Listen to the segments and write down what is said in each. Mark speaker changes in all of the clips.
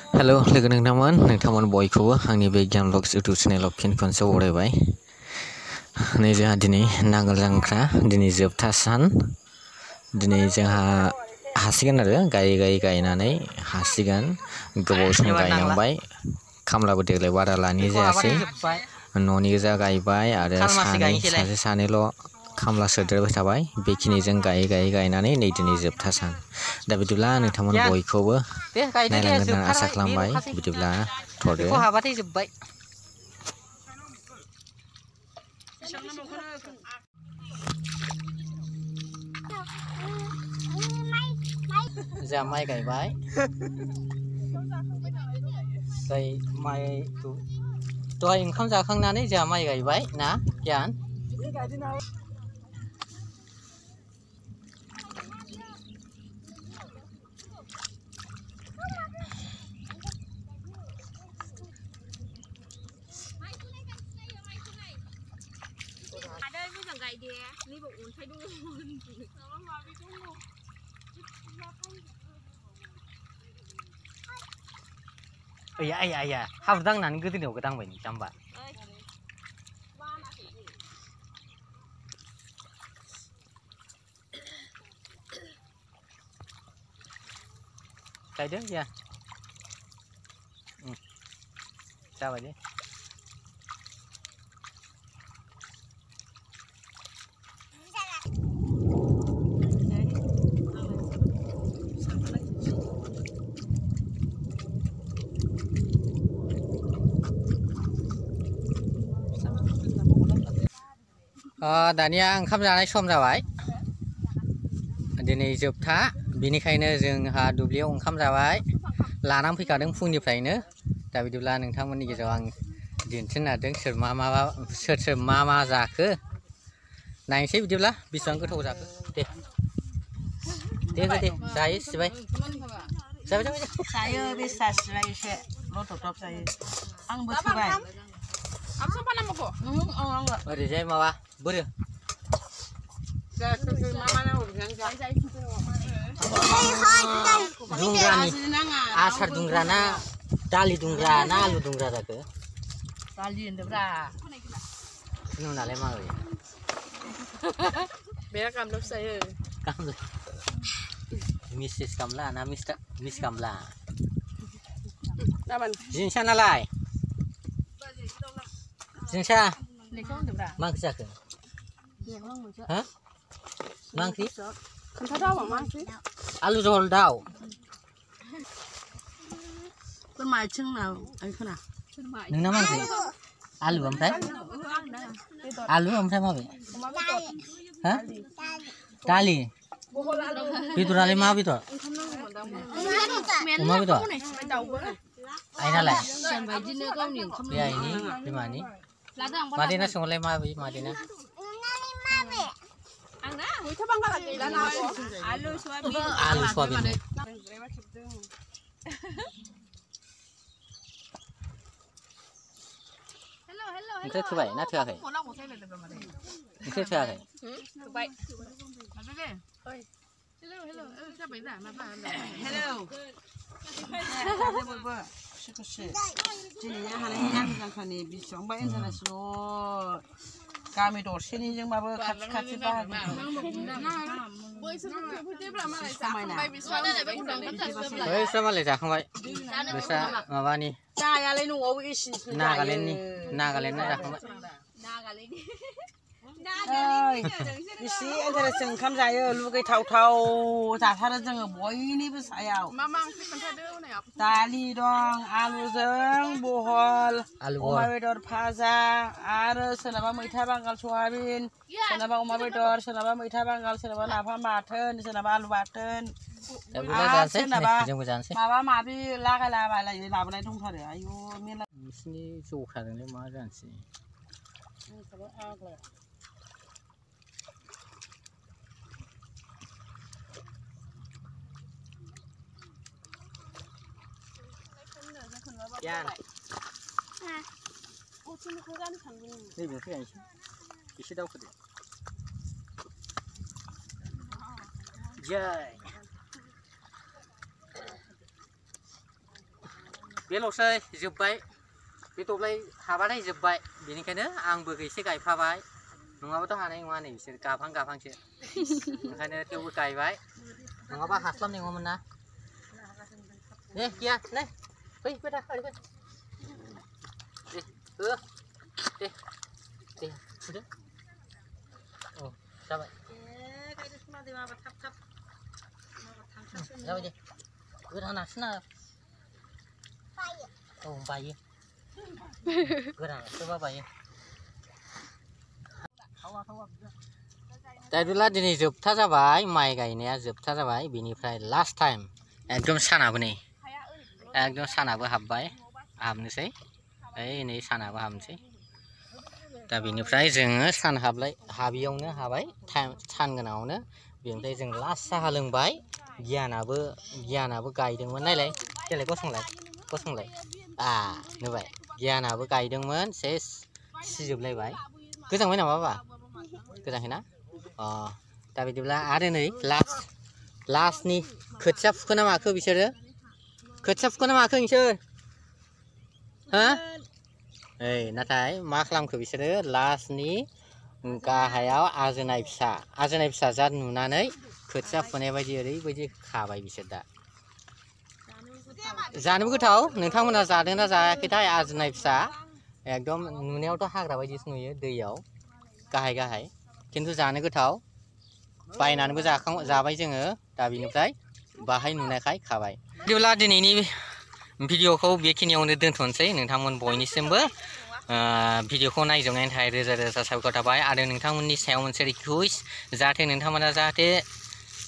Speaker 1: हेल' लोगो नोंथांमोन बयखौबो आंनि बे गियान ब्लग्स इउटुब चेनेलाव फिन खनसे बरायबाय। नै जोंहा दिनै नांगोल जांख्रा, दिनै जोबथा सान। दिनै जोंहा हासिगोन आरो गायै गायनानै हासिगोन। गोबाव सम गायनांबाय, खामलाबो देग्लाय बारा लानाय जायासै। न'नि गोजा गायबाय आरो सासे सानैल' खामला सोदेरबाय थाबाय। बेखिनिजों गायै गायनानै नै दिनै जोबथा सान। दा बिदिब्ला नोंथांमोन बयखौबो नायलांगोन होनना आसा खालामबाय। बिदिब्ला थ'दो। जोंहा माइ गायबाय। दहाय ओंखाम जाखांनानै जोंहा माइ गायबाय ना गियान? आया हाब्रु दांनानै गोदोनायाव गोदांबाय नों जाम्बा। गायदो गैया जाबाय दे। दानिया ओंखाम जानाय सम जाबाय। दिनै जोबथा, बेनिखायनो जोंहा दुब्लियाव ओंखाम जाबाय। लानानै फैखादों फुंनिफ्रायनो। दा बिदिब्ला नोंथांमोननि गेजेराव आं दिन्थिनो नागिरदों सोर मा जाखो। नायनोसै बिदिब्ला बेसेबां गोथाव जाखो। दे जायो सिबाय।
Speaker 2: जायो बेसा सिबाय एसे लथबथब जायो। आंबो सोबाय।
Speaker 1: ओरैजाय माबा बोरो दुंग्रानि आसार दुंग्रा ना दालि दुंग्रा ना आलु दुंग्रा जाखो?
Speaker 2: दालि होनदोंब्रा।
Speaker 1: नोंनालाय माबोरै?
Speaker 2: बे गामलासो जायो।
Speaker 1: गामला मिसेस गामला ना मिस गामला? जिनसा नालाय? जिनसा मा ओंख्रि जाखो? हा? मा ओंख्रि? आलु जहल दाउ।
Speaker 2: बोरमा आथिं आइखोना।
Speaker 1: नोंना मा ओंख्रि? आलु ओमफ्राय माबे? हा? दालि। बेदरालाय मा बेदर? अमा बेदर। आइनालाय? बे आइनि बिमानि। मादैना सोंहरलाय माबे मादैना? आलु सवाबिन। ओंख्रिया थोबाय ना थोआखै? ओंख्रिया थोआखै?
Speaker 2: दिनैनो हानायनि नांगौ जांखानि बेसेबांबा इन्टारेस्टल' गामि दरसेनिजोंबाबो खाथि बाहागो
Speaker 1: बैस्रा मालाय जाखांबाय। बैस्रा माबानि
Speaker 2: जायालाय न'आवबो एसेनिसो
Speaker 1: नागालेण्डना जाखांबाय।
Speaker 2: बेसे इन्टारेस्टजों ओंखाम जायो, लुगैथावथाव जाथारो जोङो बयनिबो सायाव। दालि दं, आलुजों बहल, अमा बेदर भाजा, आरो सोरनाबा मैथा बांगाल सयाबिन, सोरनाबा अमा बेदर, सोरनाबा मैथा बांगाल, सोरनाबा नाफाम बाथोन, सोरनाबा आलु बाथोन, सोरनाबा माबा माबि लागायलाबायलायो लाबोनाय दंथारो। आयु मेला
Speaker 1: बिसिनि जौखाजोंलाय मा जानोसै। नैबेखौ गायनोसै एसे दावखोदो। जय बेल'सै जोब्बाय बे दब्लाय हाबाथाय जोब्बाय बेनिखायनो आंबो एसे गायफाबाय नङाबाथ' हानाय नङा नै बिसोर गाफांसो ओंखायनो थेवबो गायबाय नङाबा हास्लाबनाय नङामोन ना दे गैया नै फै बेटा ओरैनो दे दे फुदो औ जाबाय जाबाय दे गोरानासो ना औ बायो गोरानासोबा बायो दा बिदिब्ला दिनै जोबथा जाबाय माइ गायनाया जोबथा जाबाय बेनिफ्राय लास्ट टाइम एकदम सानाबो नै एकदम सानाबो हाबनोसै ओइ नै सानाबो हाबनोसै दा बेनिफ्राय जोङो सान हाबियावनो हाबाय सान गोनाङावनो बेनिफ्राय जों लास्ट साहा लोंबाय गियानाबो गायदोंमोन नायलाय देलाय गसंलाय नुबाय गियानाबो गायदोंमोन सेस सिजोबलायबाय गोजांबाय नामा बाबा गोजाङाखैना दा बिदिब्ला आरो नै लास्टनि खोथिया फुखोना माखो बिसोरो खोथिया फुखोना माखो नोंसोर हो ओइ नाथाय मा खालामखो बिसोरो लास्टनि गाहायाव आजोनाय फिसा जात नुनानै खोथिया फुनाय बायदि ओरैबायदि खाबाय बिसोर दा जानोबो गोथाव नोंथांमोना जादोंना जायाखैथाय आजोनाय फिसा एकदम नुनायावथ' हाग्रा बायदिसो नुयो दैयाव गाहाय खिन्थु जानो गोथाव बायनानैबो जाबाय जोङो दा बिनिफ्राय बाहाय नुनायखाय खाबाय बिदिब्ला दिनैनि भिडिअखौ बेखिनियावनो दोनथ'नोसै नोंथांमोन बयनिसिमबो भिडिअखौ नायजोबनायनि थाखाय रोजा रोजा साबायखर थाबाय आरो नोंथांमोननि सायाव मोनसे रिकुवेस्ट जाहाथे नोंथांमोना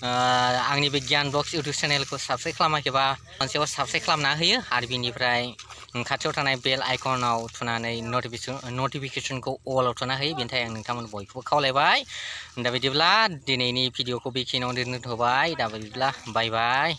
Speaker 1: आंनि बे गियान ब्लग्स इउटुब चेनेलखौ साबस्क्राइब खालामाखैबा मोनसेयाव साबस्क्राइब खालामना होयो आरो बिनिफ्राय खाथियाव थानाय बेल आइकनाव थुनानै नटिफिकेसनखौ अलाव थुना होयो बेनि थाखाय आं नोंथांमोन बयखौबो खावलायबाय दा बिदिब्ला दिनैनि भिडिअखौ बेखिनियावनो दोनथ'बाय दा बिदिब्ला बाय बाय।